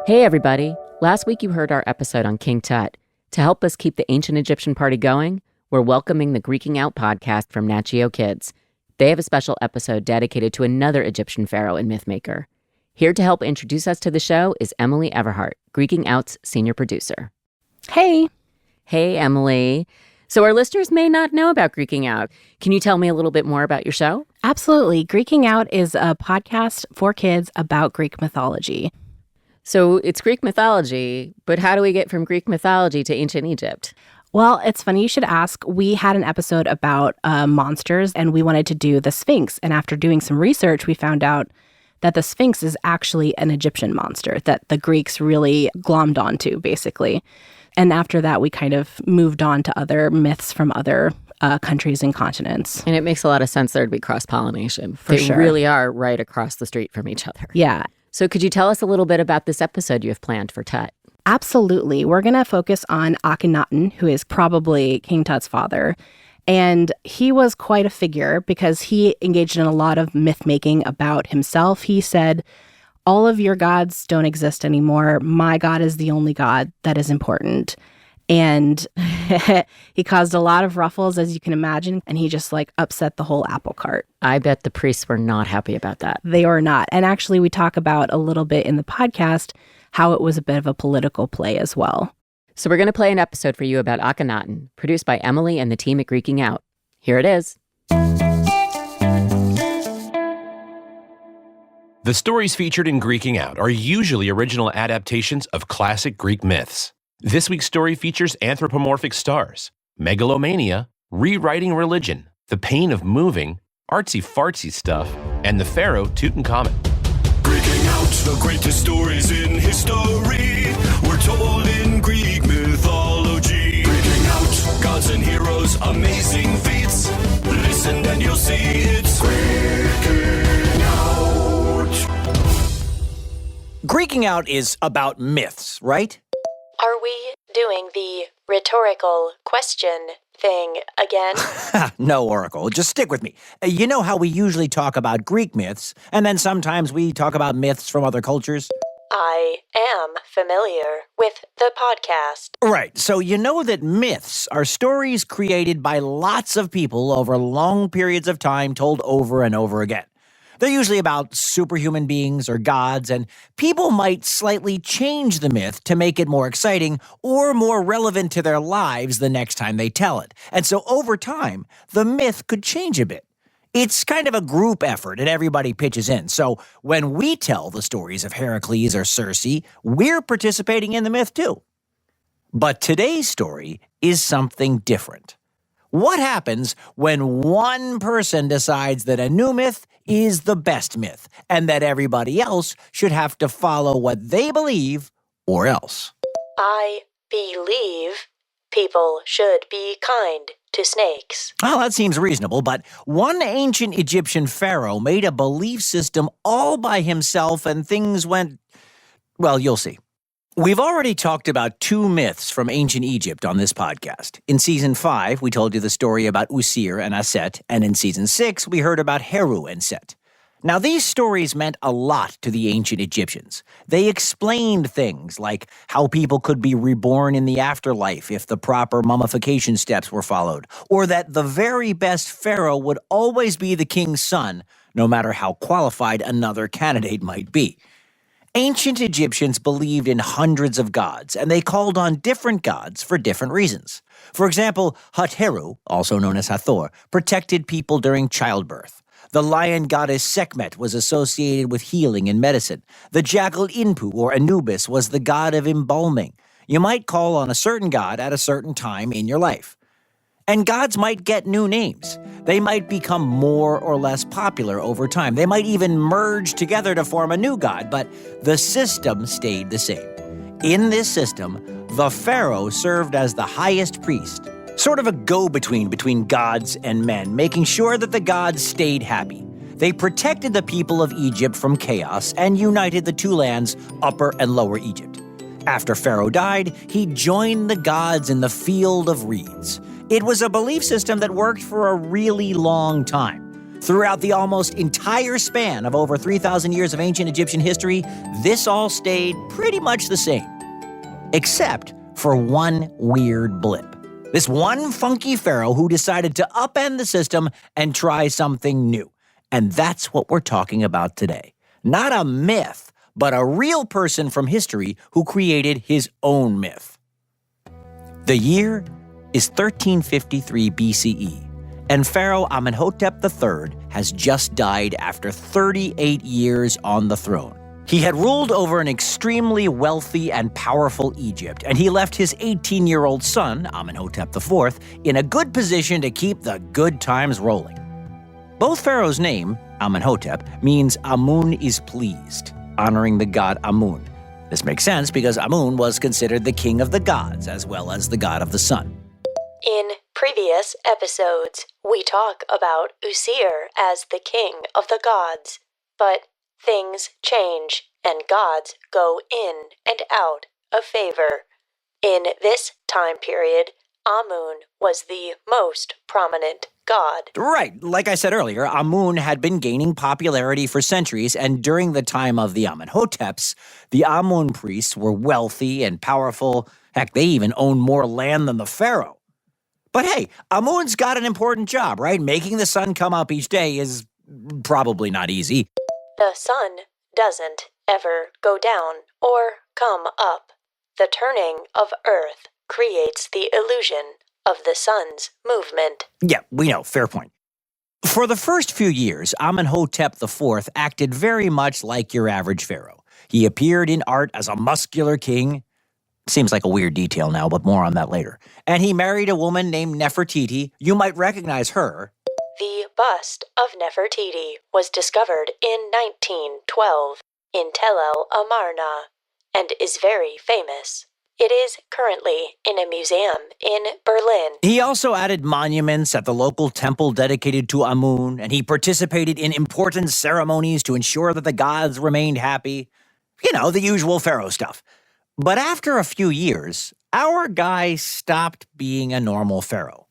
Hey everybody, last week you heard our episode on King Tut. To help us keep the ancient Egyptian party going, we're welcoming the Greeking Out podcast from Nat Geo Kids. They have a special episode dedicated to another Egyptian pharaoh and mythmaker. Here to help introduce us to the show is Emily Everhart, Greeking Out's senior producer. Hey. Hey, Emily. So our listeners may not know about Greeking Out. Can you tell me a little bit more about your show? Absolutely. Greeking Out is a podcast for kids about Greek mythology. So it's Greek mythology, but how do we get from Greek mythology to ancient Egypt? Well, it's funny you should ask. We had an episode about monsters, and we wanted to do the Sphinx. And after doing some research, we found out that the Sphinx is actually an Egyptian monster that the Greeks really glommed onto, basically. And after that, we kind of moved on to other myths from other countries and continents. And it makes a lot of sense there'd be cross-pollination. For sure. They really are right across the street from each other. Yeah. So could you tell us a little bit about this episode you have planned for Tut? Absolutely. We're going to focus on Akhenaten, who is probably King Tut's father. And he was quite a figure because he engaged in a lot of myth-making about himself. He said, all of your gods don't exist anymore. My God is the only God that is important. And he caused a lot of ruffles, as you can imagine, and he just upset the whole apple cart. I bet the priests were not happy about that. They were not. And actually, we talk about a little bit in the podcast how it was a bit of a political play as well. So we're going to play an episode for you about Akhenaten, produced by Emily and the team at Greeking Out. Here it is. The stories featured in Greeking Out are usually original adaptations of classic Greek myths. This week's story features anthropomorphic stars, megalomania, rewriting religion, the pain of moving, artsy-fartsy stuff, and the pharaoh Tutankhamun. Greeking Out, the greatest stories in history were told in Greek mythology. Greeking Out, gods and heroes, amazing feats. Listen and you'll see it's Greeking Out. Greeking Out is about myths, right? Are we doing the rhetorical question thing again? No, Oracle. Just stick with me. You know how we usually talk about Greek myths, and then sometimes we talk about myths from other cultures? I am familiar with the podcast. Right. So you know that myths are stories created by lots of people over long periods of time told over and over again. They're usually about superhuman beings or gods, and people might slightly change the myth to make it more exciting or more relevant to their lives the next time they tell it. And so over time, the myth could change a bit. It's kind of a group effort, and everybody pitches in. So when we tell the stories of Heracles or Circe, we're participating in the myth too. But today's story is something different. What happens when one person decides that a new myth is the best myth, and that everybody else should have to follow what they believe, or else? I believe people should be kind to snakes. Well, that seems reasonable, but one ancient Egyptian pharaoh made a belief system all by himself, and things went, well, you'll see. We've already talked about two myths from ancient Egypt on this podcast. In Season 5, we told you the story about Usir and Aset, and in Season 6, we heard about Heru and Set. Now, these stories meant a lot to the ancient Egyptians. They explained things like how people could be reborn in the afterlife if the proper mummification steps were followed, or that the very best pharaoh would always be the king's son, no matter how qualified another candidate might be. Ancient Egyptians believed in hundreds of gods, and they called on different gods for different reasons. For example, Hut-Heru, also known as Hathor, protected people during childbirth. The lion goddess Sekhmet was associated with healing and medicine. The jackal Inpu, or Anubis, was the god of embalming. You might call on a certain god at a certain time in your life. And gods might get new names. They might become more or less popular over time. They might even merge together to form a new god, but the system stayed the same. In this system, the pharaoh served as the highest priest, sort of a go-between between gods and men, making sure that the gods stayed happy. They protected the people of Egypt from chaos and united the two lands, Upper and Lower Egypt. After Pharaoh died, he joined the gods in the Field of Reeds. It was a belief system that worked for a really long time. Throughout the almost entire span of over 3,000 years of ancient Egyptian history, this all stayed pretty much the same. Except for one weird blip. This one funky pharaoh who decided to upend the system and try something new. And that's what we're talking about today. Not a myth, but a real person from history who created his own myth. The year is 1353 BCE, and Pharaoh Amenhotep III has just died after 38 years on the throne. He had ruled over an extremely wealthy and powerful Egypt, and he left his 18-year-old son, Amenhotep IV, in a good position to keep the good times rolling. Both pharaohs' name, Amenhotep, means Amun is pleased, honoring the god Amun. This makes sense because Amun was considered the king of the gods as well as the god of the sun. In previous episodes, we talk about Usir as the king of the gods, but things change and gods go in and out of favor. In this time period, Amun was the most prominent god. Right. Like I said earlier, Amun had been gaining popularity for centuries, and during the time of the Amenhoteps, the Amun priests were wealthy and powerful. Heck, they even owned more land than the pharaoh. But hey, Amun's got an important job, right? Making the sun come up each day is probably not easy. The sun doesn't ever go down or come up. The turning of Earth creates the illusion of the sun's movement. Yeah, we know, fair point. For the first few years, Amenhotep IV acted very much like your average pharaoh. He appeared in art as a muscular king. Seems like a weird detail now, but more on that later. And he married a woman named Nefertiti. You might recognize her. The bust of Nefertiti was discovered in 1912 in Tel El Amarna and is very famous. It is currently in a museum in Berlin. He also added monuments at the local temple dedicated to Amun, and he participated in important ceremonies to ensure that the gods remained happy. You know, the usual pharaoh stuff. But after a few years, our guy stopped being a normal pharaoh.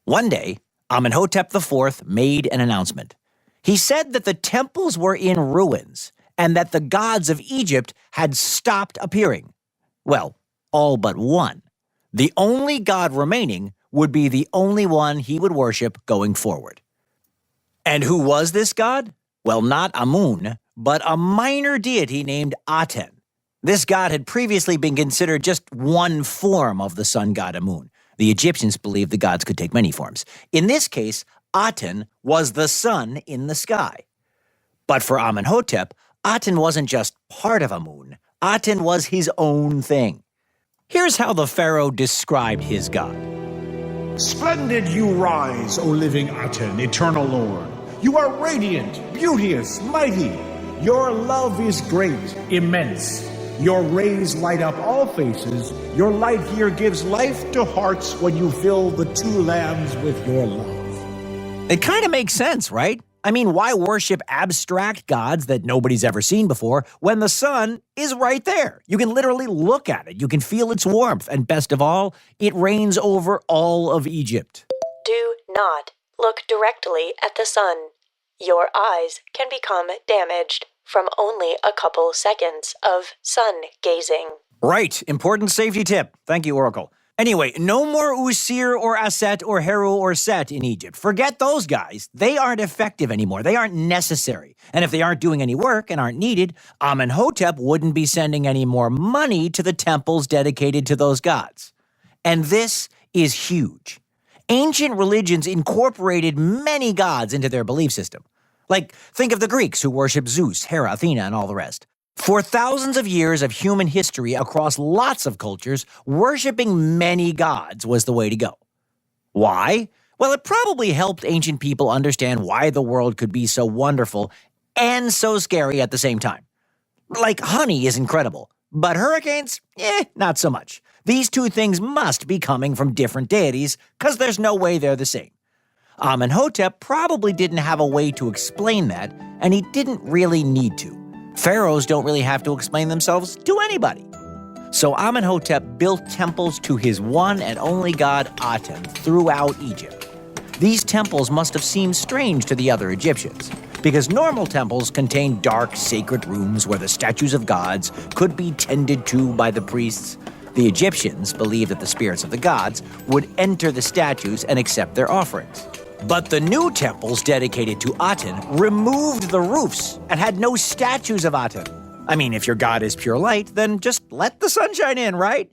One day, Amenhotep IV made an announcement. He said that the temples were in ruins and that the gods of Egypt had stopped appearing. Well, all but one. The only god remaining would be the only one he would worship going forward. And who was this god? Well, not Amun, but a minor deity named Aten. This god had previously been considered just one form of the sun god Amun. The Egyptians believed the gods could take many forms. In this case, Aten was the sun in the sky. But for Amenhotep, Aten wasn't just part of Amun. Aten was his own thing. Here's how the pharaoh described his god. Splendid you rise, O living Aten, eternal Lord. You are radiant, beauteous, mighty. Your love is great, immense. Your rays light up all faces. Your light here gives life to hearts when you fill the two lands with your love. It kind of makes sense, right? I mean, why worship abstract gods that nobody's ever seen before when the sun is right there? You can literally look at it. You can feel its warmth. And best of all, it reigns over all of Egypt. Do not look directly at the sun. Your eyes can become damaged from only a couple seconds of sun gazing. Right. Important safety tip. Thank you, Oracle. Anyway, no more Usir or Aset or Heru or Set in Egypt. Forget those guys. They aren't effective anymore. They aren't necessary. And if they aren't doing any work and aren't needed, Amenhotep wouldn't be sending any more money to the temples dedicated to those gods. And this is huge. Ancient religions incorporated many gods into their belief system. Like, think of the Greeks who worship Zeus, Hera, Athena, and all the rest. For thousands of years of human history across lots of cultures, worshiping many gods was the way to go. Why? Well, it probably helped ancient people understand why the world could be so wonderful and so scary at the same time. Like, honey is incredible, but hurricanes? Not so much. These two things must be coming from different deities, because there's no way they're the same. Amenhotep probably didn't have a way to explain that, and he didn't really need to. Pharaohs don't really have to explain themselves to anybody. So Amenhotep built temples to his one and only god Aten throughout Egypt. These temples must have seemed strange to the other Egyptians, because normal temples contained dark, sacred rooms where the statues of gods could be tended to by the priests. The Egyptians believed that the spirits of the gods would enter the statues and accept their offerings. But the new temples dedicated to Aten removed the roofs and had no statues of Aten. I mean, if your god is pure light, then just let the sunshine in, right?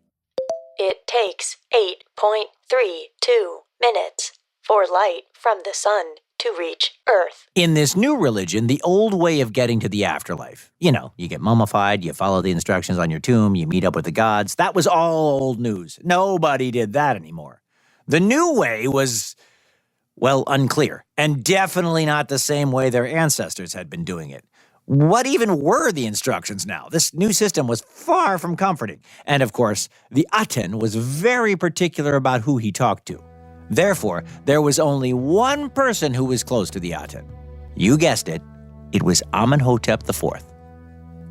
It takes 8.32 minutes for light from the sun to reach Earth. In this new religion, the old way of getting to the afterlife, you get mummified, you follow the instructions on your tomb, you meet up with the gods, that was all old news. Nobody did that anymore. The new way was, well, unclear, and definitely not the same way their ancestors had been doing it. What even were the instructions now? This new system was far from comforting. And of course, the Aten was very particular about who he talked to. Therefore, there was only one person who was close to the Aten. You guessed it, it was Amenhotep IV.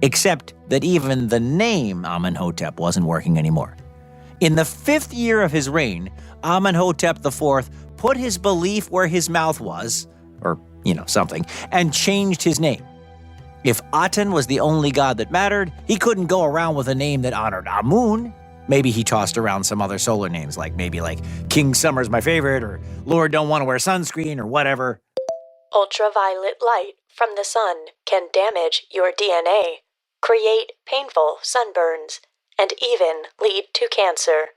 Except that even the name Amenhotep wasn't working anymore. In the 5th year of his reign, Amenhotep IV put his belief where his mouth was, or, something, and changed his name. If Aten was the only god that mattered, he couldn't go around with a name that honored Amun. Maybe he tossed around some other solar names, like King Summer's my favorite, or Lord don't want to wear sunscreen, or whatever. Ultraviolet light from the sun can damage your DNA, create painful sunburns, and even lead to cancer.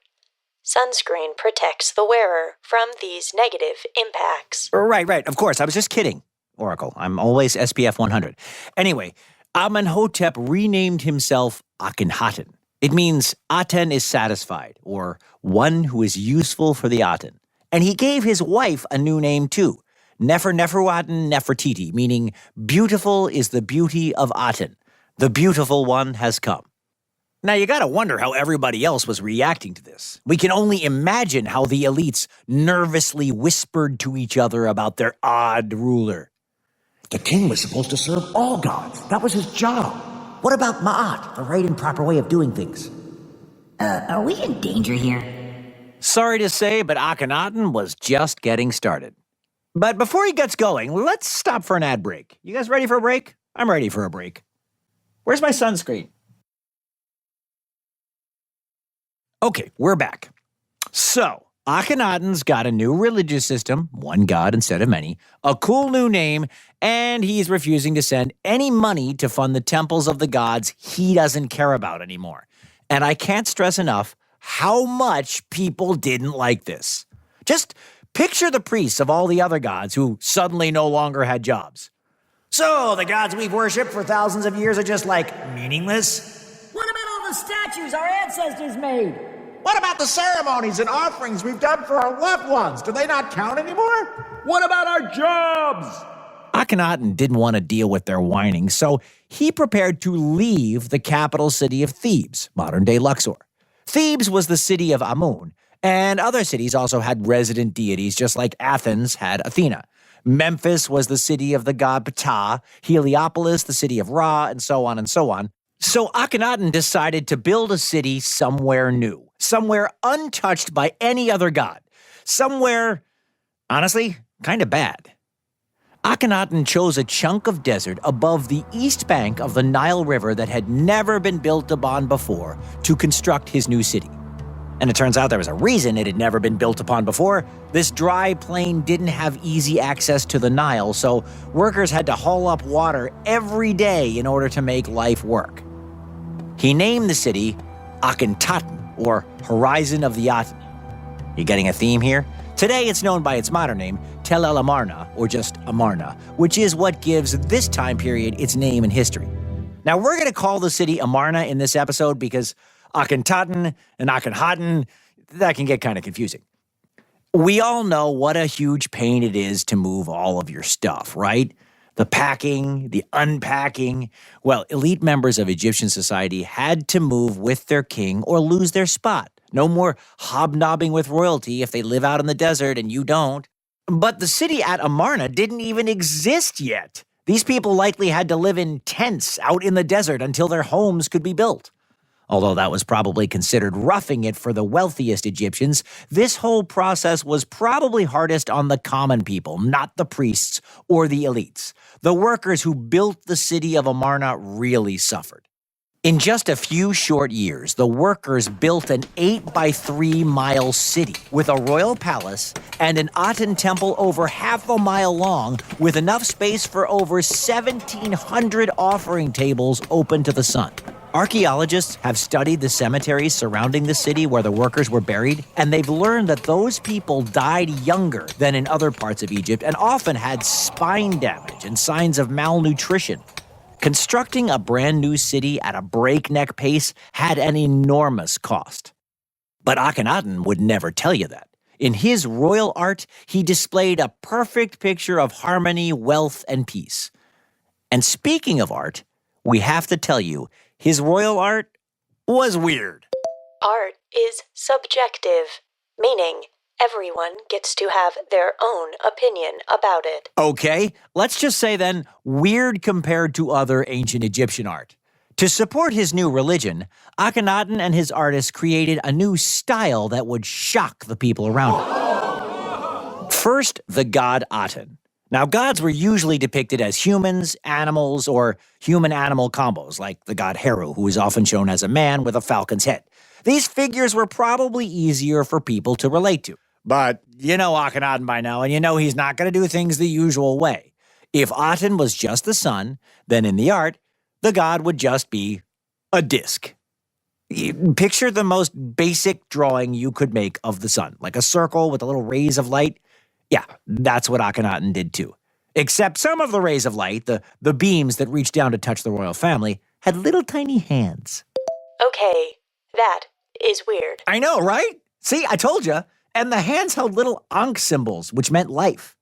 Sunscreen protects the wearer from these negative impacts. Right. Of course, I was just kidding, Oracle. I'm always SPF 100. Anyway, Amenhotep renamed himself Akhenaten. It means Aten is satisfied, or one who is useful for the Aten. And he gave his wife a new name too, Neferuaten Nefertiti, meaning beautiful is the beauty of Aten. The beautiful one has come. Now you gotta wonder how everybody else was reacting to this. We can only imagine how the elites nervously whispered to each other about their odd ruler. The king was supposed to serve all gods. That was his job. What about Ma'at, the right and proper way of doing things? Are we in danger here? Sorry to say, but Akhenaten was just getting started. But before he gets going, let's stop for an ad break. You guys ready for a break? I'm ready for a break. Where's my sunscreen? Okay, we're back. So, Akhenaten's got a new religious system, one god instead of many, a cool new name, and he's refusing to send any money to fund the temples of the gods he doesn't care about anymore. And I can't stress enough how much people didn't like this. Just picture the priests of all the other gods who suddenly no longer had jobs. So, the gods we've worshipped for thousands of years are just meaningless? What about all the statues our ancestors made? What about the ceremonies and offerings we've done for our loved ones? Do they not count anymore? What about our jobs? Akhenaten didn't want to deal with their whining, so he prepared to leave the capital city of Thebes, modern-day Luxor. Thebes was the city of Amun, and other cities also had resident deities, just like Athens had Athena. Memphis was the city of the god Ptah, Heliopolis the city of Ra, and so on and so on. So Akhenaten decided to build a city somewhere new, somewhere untouched by any other god, somewhere, honestly, kind of bad. Akhenaten chose a chunk of desert above the east bank of the Nile River that had never been built upon before to construct his new city. And it turns out there was a reason it had never been built upon before. This dry plain didn't have easy access to the Nile, so workers had to haul up water every day in order to make life work. He named the city Akhenaten, or Horizon of the Aten. You getting a theme here? Today it's known by its modern name, Tel El Amarna, or just Amarna, which is what gives this time period its name in history. Now we're going to call the city Amarna in this episode because Akhenaten and Akhenaten, that can get kind of confusing. We all know what a huge pain it is to move all of your stuff, right? The packing, the unpacking. Well, elite members of Egyptian society had to move with their king or lose their spot. No more hobnobbing with royalty if they live out in the desert and you don't. But the city at Amarna didn't even exist yet. These people likely had to live in tents out in the desert until their homes could be built. Although that was probably considered roughing it for the wealthiest Egyptians, this whole process was probably hardest on the common people, not the priests or the elites. The workers who built the city of Amarna really suffered. In just a few short years, the workers built an 8-by-3-mile city with a royal palace and an Aten temple over half a mile long with enough space for over 1,700 offering tables open to the sun. Archaeologists have studied the cemeteries surrounding the city where the workers were buried, and they've learned that those people died younger than in other parts of Egypt and often had spine damage and signs of malnutrition. Constructing a brand new city at a breakneck pace had an enormous cost. But Akhenaten would never tell you that. In his royal art, he displayed a perfect picture of harmony, wealth, and peace. And speaking of art, we have to tell you, his royal art was weird. Art is subjective, meaning everyone gets to have their own opinion about it. Okay, let's just say then, weird compared to other ancient Egyptian art. To support his new religion, Akhenaten and his artists created a new style that would shock the people around him. First, the god Aten. Now, gods were usually depicted as humans, animals, or human-animal combos, like the god Heru, who is often shown as a man with a falcon's head. These figures were probably easier for people to relate to. But you know Akhenaten by now, and you know he's not going to do things the usual way. If Aten was just the sun, then in the art, the god would just be a disc. Picture the most basic drawing you could make of the sun, like a circle with a little rays of light. Yeah, that's what Akhenaten did too. Except some of the rays of light, the beams that reached down to touch the royal family, had little tiny hands. Okay, that is weird. I know, right? See, I told you. And the hands held little Ankh symbols, which meant life.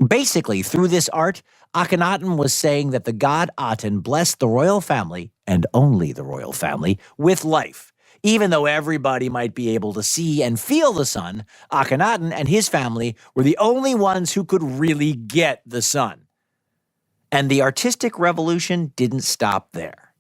Basically, through this art, Akhenaten was saying that the god Aten blessed the royal family, and only the royal family, with life. Even though everybody might be able to see and feel the sun, Akhenaten and his family were the only ones who could really get the sun. And the artistic revolution didn't stop there.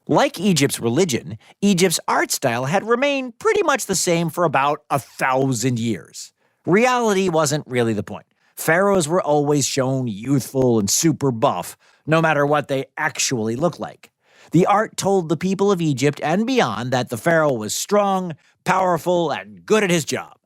Like Egypt's religion, Egypt's art style had remained pretty much the same for about 1,000 years. Reality wasn't really the point. Pharaohs were always shown youthful and super buff, no matter what they actually looked like. The art told the people of Egypt and beyond that the pharaoh was strong, powerful, and good at his job.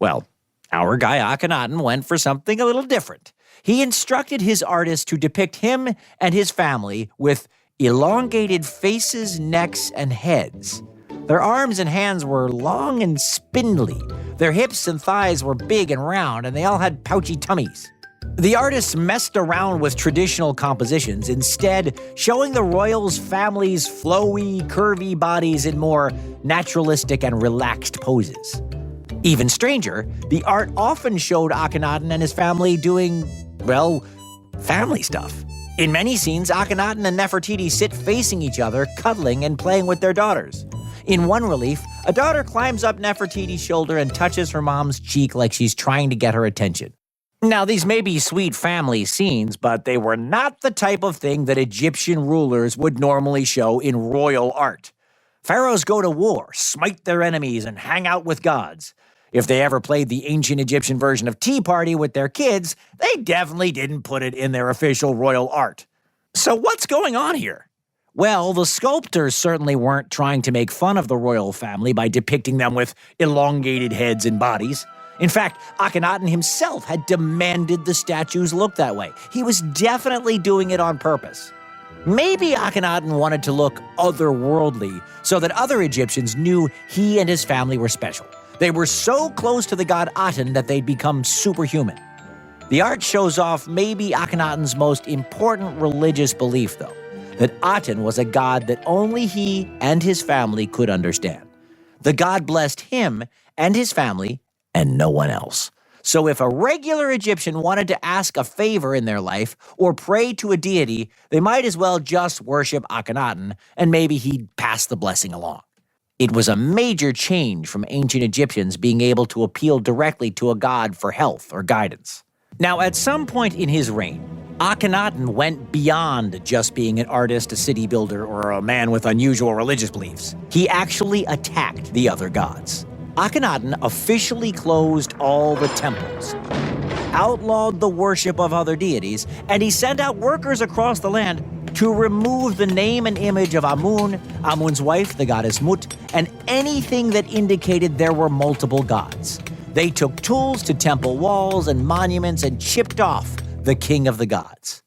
Well, our guy Akhenaten went for something a little different. He instructed his artists to depict him and his family with elongated faces, necks, and heads. Their arms and hands were long and spindly. Their hips and thighs were big and round, and they all had pouchy tummies. The artists messed around with traditional compositions, instead showing the royals' families' flowy, curvy bodies in more naturalistic and relaxed poses. Even stranger, the art often showed Akhenaten and his family doing, well, family stuff. In many scenes, Akhenaten and Nefertiti sit facing each other, cuddling and playing with their daughters. In one relief, a daughter climbs up Nefertiti's shoulder and touches her mom's cheek like she's trying to get her attention. Now, these may be sweet family scenes, but they were not the type of thing that Egyptian rulers would normally show in royal art. Pharaohs go to war, smite their enemies, and hang out with gods. If they ever played the ancient Egyptian version of Tea Party with their kids, they definitely didn't put it in their official royal art. So what's going on here? Well, the sculptors certainly weren't trying to make fun of the royal family by depicting them with elongated heads and bodies. In fact, Akhenaten himself had demanded the statues look that way. He was definitely doing it on purpose. Maybe Akhenaten wanted to look otherworldly so that other Egyptians knew he and his family were special. They were so close to the god Aten that they'd become superhuman. The art shows off maybe Akhenaten's most important religious belief, though, that Aten was a god that only he and his family could understand. The god blessed him and his family and no one else. So if a regular Egyptian wanted to ask a favor in their life or pray to a deity, they might as well just worship Akhenaten, and maybe he'd pass the blessing along. It was a major change from ancient Egyptians being able to appeal directly to a god for health or guidance. Now, at some point in his reign, Akhenaten went beyond just being an artist, a city builder, or a man with unusual religious beliefs. He actually attacked the other gods. Akhenaten officially closed all the temples, outlawed the worship of other deities, and he sent out workers across the land to remove the name and image of Amun, Amun's wife, the goddess Mut, and anything that indicated there were multiple gods. They took tools to temple walls and monuments and chipped off the king of the gods.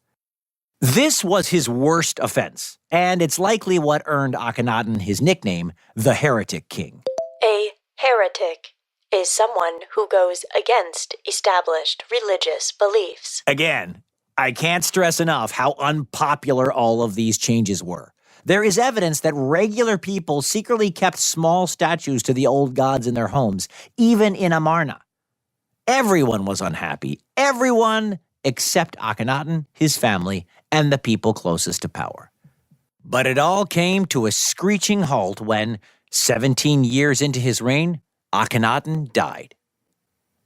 This was his worst offense, and it's likely what earned Akhenaten his nickname, the Heretic King. A heretic is someone who goes against established religious beliefs. Again, I can't stress enough how unpopular all of these changes were. There is evidence that regular people secretly kept small statues to the old gods in their homes, even in Amarna. Everyone was unhappy. Everyone except Akhenaten, his family, and the people closest to power. But it all came to a screeching halt when, 17 years into his reign, Akhenaten died.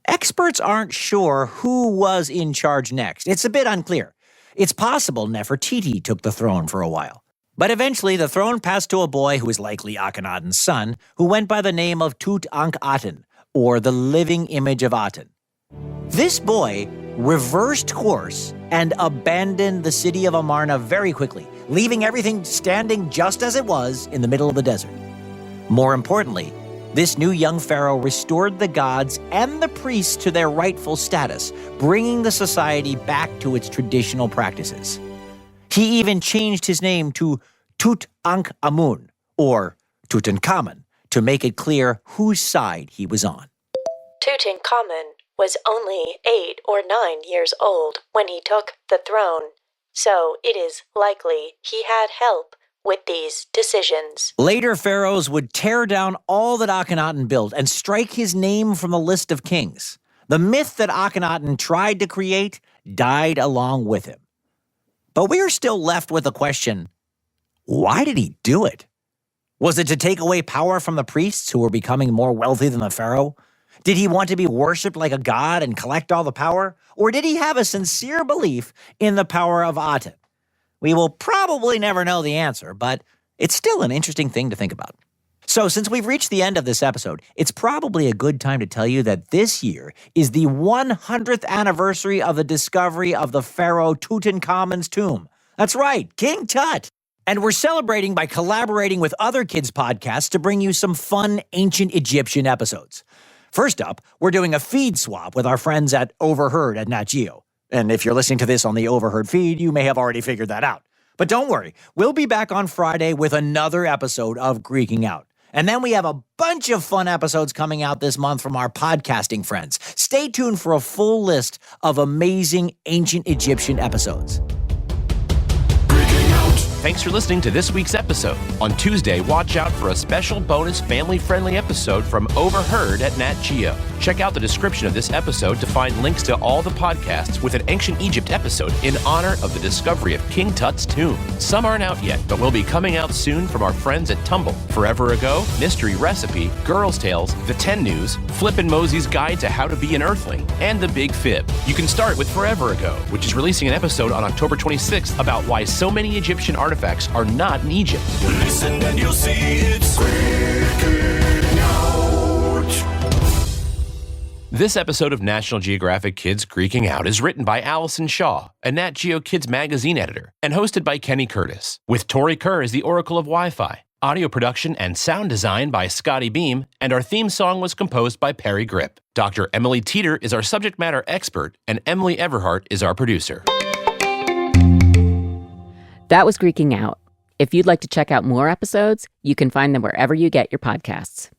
Experts aren't sure who was in charge next. It's a bit unclear. It's possible Nefertiti took the throne for a while. But eventually, the throne passed to a boy who was likely Akhenaten's son, who went by the name of Tutankhaten, or the living image of Aten. This boy reversed course and abandoned the city of Amarna very quickly, leaving everything standing just as it was in the middle of the desert. More importantly, this new young pharaoh restored the gods and the priests to their rightful status, bringing the society back to its traditional practices. He even changed his name to Tutankhamun, or Tutankhamun, to make it clear whose side he was on. Tutankhamun was only 8 or 9 years old when he took the throne, so it is likely he had help with these decisions. Later pharaohs would tear down all that Akhenaten built and strike his name from the list of kings. The myth that Akhenaten tried to create died along with him. But we are still left with the question, why did he do it? Was it to take away power from the priests who were becoming more wealthy than the pharaoh? Did he want to be worshipped like a god and collect all the power? Or did he have a sincere belief in the power of Aten? We will probably never know the answer, but it's still an interesting thing to think about. So since we've reached the end of this episode, it's probably a good time to tell you that this year is the 100th anniversary of the discovery of the pharaoh Tutankhamun's tomb. That's right, King Tut. And we're celebrating by collaborating with other kids' podcasts to bring you some fun ancient Egyptian episodes. First up, we're doing a feed swap with our friends at Overheard at Nat Geo. And if you're listening to this on the Overheard feed, you may have already figured that out. But don't worry, we'll be back on Friday with another episode of Greeking Out. And then we have a bunch of fun episodes coming out this month from our podcasting friends. Stay tuned for a full list of amazing ancient Egyptian episodes. Thanks for listening to this week's episode. On Tuesday, watch out for a special bonus family-friendly episode from Overheard at Nat Geo. Check out the description of this episode to find links to all the podcasts with an ancient Egypt episode in honor of the discovery of King Tut's tomb. Some aren't out yet, but will be coming out soon from our friends at Tumble, Forever Ago, Mystery Recipe, Girls' Tales, The 10 News, Flip and Mosey's Guide to How to Be an Earthling, and The Big Fib. You can start with Forever Ago, which is releasing an episode on October 26th about why so many Egyptian artifacts are not in Egypt. Listen and you'll see it's Greeking Out. This episode of National Geographic Kids Greeking Out is written by Allison Shaw, a Nat Geo Kids magazine editor, and hosted by Kenny Curtis, with Tori Kerr as the Oracle of Wi-Fi. Audio production and sound design by Scotty Beam, and our theme song was composed by Perry Grip. Dr. Emily Teeter is our subject matter expert, and Emily Everhart is our producer. That was Greeking Out. If you'd like to check out more episodes, you can find them wherever you get your podcasts.